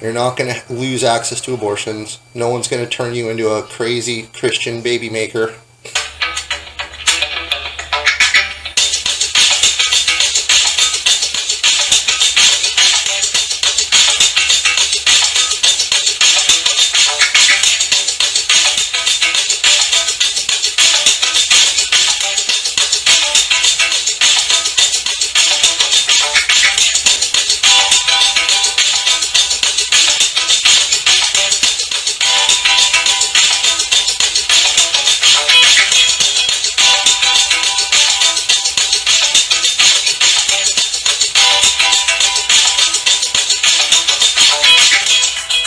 You're not going to lose access to abortions. No one's going to turn you into a crazy Christian baby maker.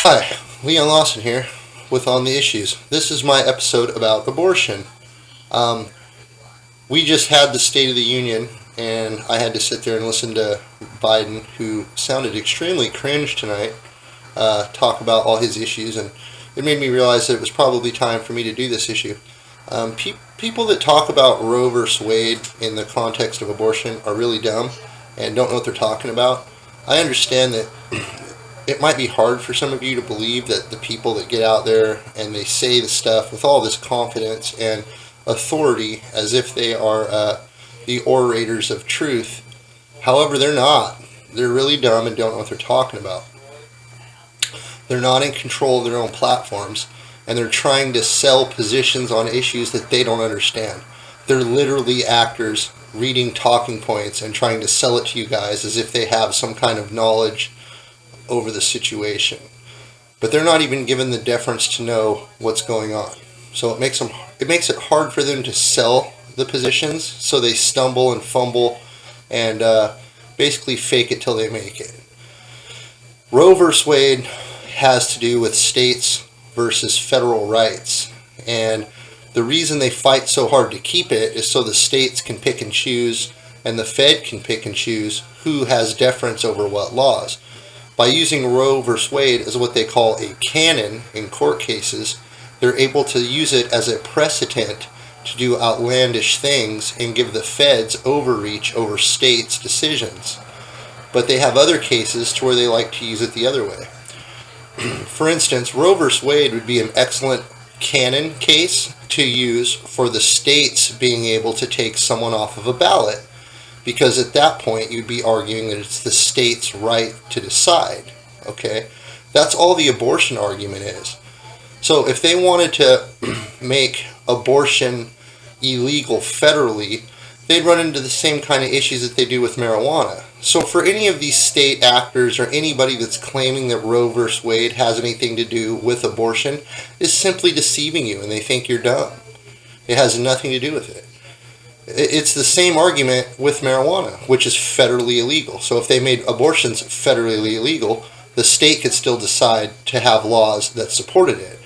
Hi, Lawson here with On the Issues. This is my episode about abortion. We just had the State of the Union, and I had to sit there and listen to Biden, who sounded extremely cringe tonight, talk about all his issues, and it made me realize that it was probably time for me to do this issue. People that talk about Roe versus Wade in the context of abortion are really dumb and don't know what they're talking about. I understand that it might be hard for some of you to believe that the people that get out there and they say the stuff with all this confidence and authority as if they are the orators of truth. However, they're not. They're really dumb and don't know what they're talking about. They're not in control of their own platforms, and they're trying to sell positions on issues that they don't understand. They're literally actors reading talking points and trying to sell it to you guys as if they have some kind of knowledge over the situation, but they're not even given the deference to know what's going on. So it makes it hard for them to sell the positions. So they stumble and fumble and basically fake it till they make it. Roe versus Wade has to do with states versus federal rights, and the reason they fight so hard to keep it is so the states can pick and choose, and the Fed can pick and choose who has deference over what laws. By using Roe versus Wade as what they call a canon in court cases, they're able to use it as a precedent to do outlandish things and give the feds overreach over states' decisions. But they have other cases to where they like to use it the other way. For instance, Roe versus Wade would be an excellent canon case to use for the states being able to take someone off of a ballot, because at that point you'd be arguing that it's the state's right to decide. Okay? That's all the abortion argument is. So if they wanted to make abortion illegal federally, they'd run into the same kind of issues that they do with marijuana. So for any of these state actors or anybody that's claiming that Roe versus Wade has anything to do with abortion is simply deceiving you, and they think you're dumb. It has nothing to do with it. It's the same argument with marijuana, which is federally illegal. So if they made abortions federally illegal, the state could still decide to have laws that supported it.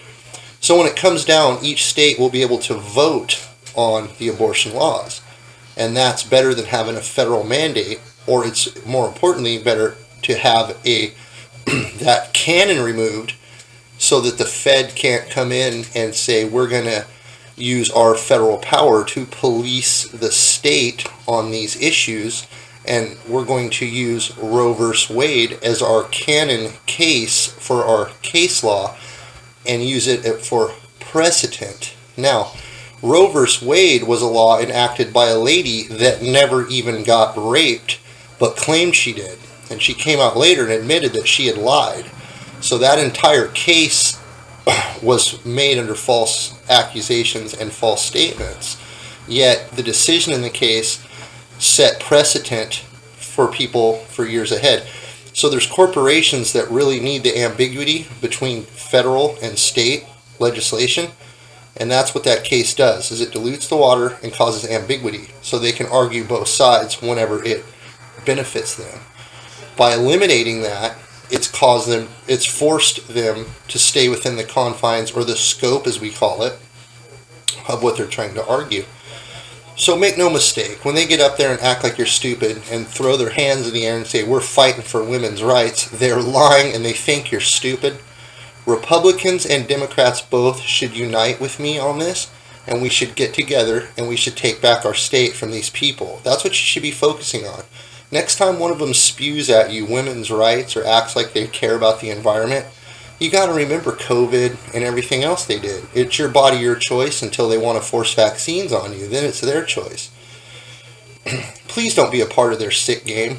So when it comes down, each state will be able to vote on the abortion laws. And that's better than having a federal mandate, or it's more importantly better to have that canon removed so that the Fed can't come in and say we're going to use our federal power to police the state on these issues, and we're going to use Roe versus Wade as our canon case for our case law and use it for precedent. Now, Roe versus Wade was a law enacted by a lady that never even got raped but claimed she did, and she came out later and admitted that she had lied. So that entire case was made under false accusations and false statements. Yet the decision in the case set precedent for people for years ahead. So there's corporations that really need the ambiguity between federal and state legislation, and that's what that case does, is it dilutes the water and causes ambiguity so they can argue both sides whenever it benefits them. By eliminating that, it's forced them to stay within the confines, or the scope as we call it, of what they're trying to argue. So make no mistake, when they get up there and act like you're stupid and throw their hands in the air and say we're fighting for women's rights, they're lying and they think you're stupid. Republicans and Democrats both should unite with me on this, and we should get together and we should take back our state from these people. That's what you should be focusing on. Next time one of them spews at you women's rights or acts like they care about the environment, you got to remember COVID and everything else they did. It's your body, your choice until they want to force vaccines on you. Then it's their choice. Please don't be a part of their sick game.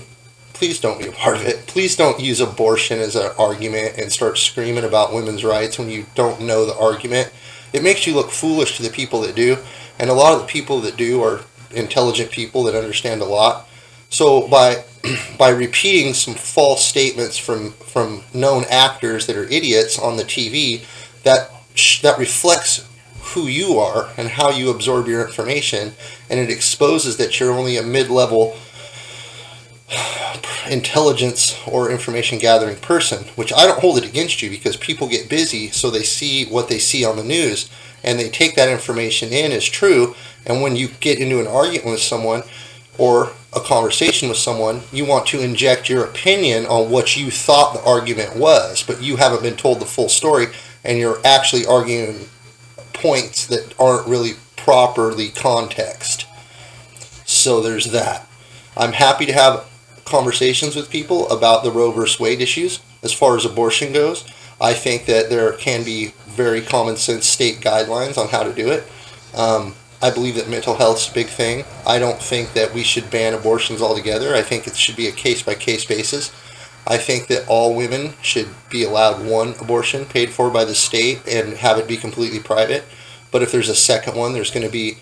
Please don't be a part of it. Please don't use abortion as an argument and start screaming about women's rights when you don't know the argument. It makes you look foolish to the people that do, and a lot of the people that do are intelligent people that understand a lot. So by repeating some false statements from known actors that are idiots on the TV, that reflects who you are and how you absorb your information, and it exposes that you're only a mid-level intelligence or information gathering person, which I don't hold it against you, because people get busy, so they see what they see on the news and they take that information in as true. And when you get into an argument with someone or a conversation with someone, you want to inject your opinion on what you thought the argument was, but you haven't been told the full story, and you're actually arguing points that aren't really properly context. So there's that. I'm happy to have conversations with people about the Roe vs. Wade issues. As far as abortion goes, I think that there can be very common sense state guidelines on how to do it. I believe that mental health is a big thing. I don't think that we should ban abortions altogether. I think it should be a case-by-case basis. I think that all women should be allowed one abortion paid for by the state and have it be completely private. But if there's a second one, there's going to be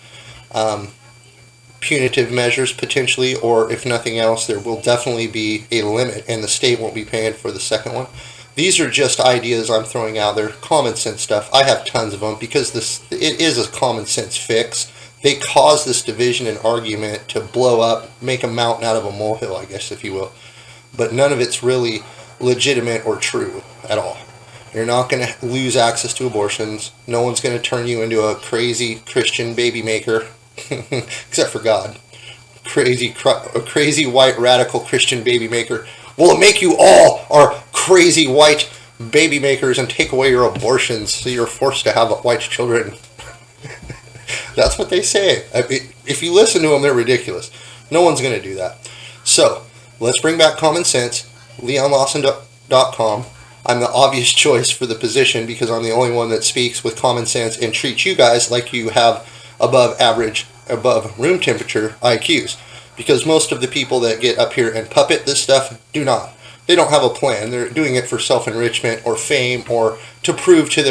punitive measures potentially, or if nothing else, there will definitely be a limit, and the state won't be paying for the second one. These are just ideas I'm throwing out there, common sense stuff. I have tons of them because it is a common sense fix. They cause this division and argument to blow up, make a mountain out of a molehill, I guess, if you will. But none of it's really legitimate or true at all. You're not going to lose access to abortions. No one's going to turn you into a crazy Christian baby maker, except for God. A crazy white radical Christian baby maker. Will it make you all our crazy white baby makers and take away your abortions so you're forced to have white children? That's what they say. If you listen to them, they're ridiculous. No one's going to do that. So, let's bring back common sense. LeonLawson.com. I'm the obvious choice for the position because I'm the only one that speaks with common sense and treats you guys like you have above average, above room temperature IQs. Because most of the people that get up here and puppet this stuff do not. They don't have a plan. They're doing it for self-enrichment or fame or to prove to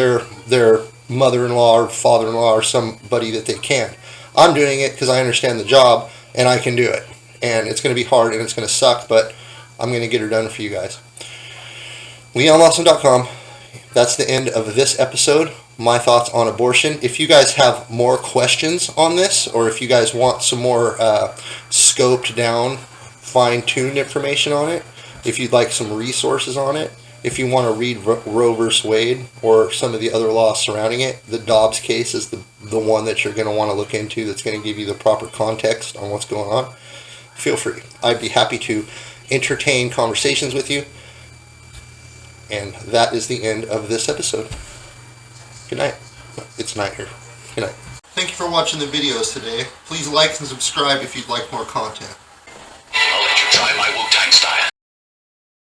their mother-in-law or father-in-law or somebody that they can. I'm doing it because I understand the job and I can do it. And it's going to be hard and it's going to suck, but I'm going to get her done for you guys. LeonLawson.com. That's the end of this episode. My thoughts on abortion. If you guys have more questions on this, or if you guys want some more scoped down, fine-tuned information on it, if you'd like some resources on it, if you want to read Roe vs. Wade or some of the other laws surrounding it, the Dobbs case is the one that you're going to want to look into that's going to give you the proper context on what's going on. Feel free. I'd be happy to entertain conversations with you. And that is the end of this episode. Good night. It's night here. Good night. Thank you for watching the videos today. Please like and subscribe if you'd like more content. I'll let you try my